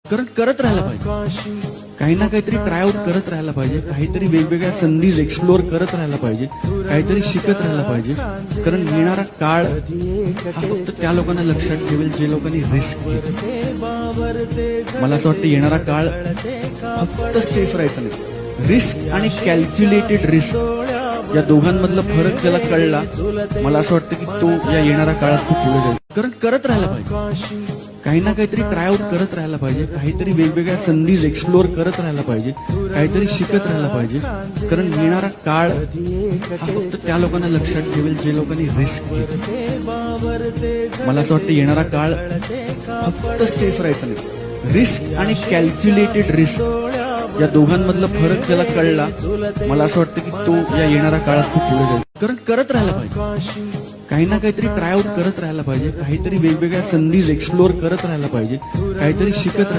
कारण करत राहायला पाहिजे, काही ना काहीतरी ट्राय आउट करत राहायला पाहिजे, काहीतरी वेगवेगळ्या संधी एक्सप्लोर करत राहायला पाहिजे, काहीतरी शिकत राहायला पाहिजे. कारण येणारा काळ हा फक्त त्या लोकांना लक्षात ठेवेल जे लोकांनी रिस्क घेतली. मला असं वाटतं येणारा काळ फक्त सेफ राहायचा नाही, रिस्क आणि कॅल्क्युलेटेड रिस्क या दोघांमधला फरक ज्याला कळला, मला असं वाटतं की तो या येणाऱ्या काळात खूप पुढे जाईल. कारण करत राहायला पाहिजे, काही ना काहीतरी ट्राय आउट करत राहायला पाहिजे, काहीतरी वेगवेगळ्या संधी एक्सप्लोर करत राहायला पाहिजे, काहीतरी शिकत राहायला पाहिजे. कारण येणारा काळ हा फक्त त्या लोकांना लक्षात ठेवेल जे लोकांनी रिस्क घेतली. मला असं वाटतं येणारा काळ फक्त सेफ राहायचा नाही, रिस्क आणि कॅल्क्युलेटेड रिस्क या दोघांमधला फरक ज्याला कळला, मला असं वाटतं की तो या येणाऱ्या काळात खूप पुढे जाईल. कारण करत राहायला पाहिजे, काही ना काहीतरी ट्राय आउट करत राहायला पाहिजे, काहीतरी वेगवेगळ्या संधी एक्सप्लोर करत राहायला पाहिजे, काहीतरी शिकत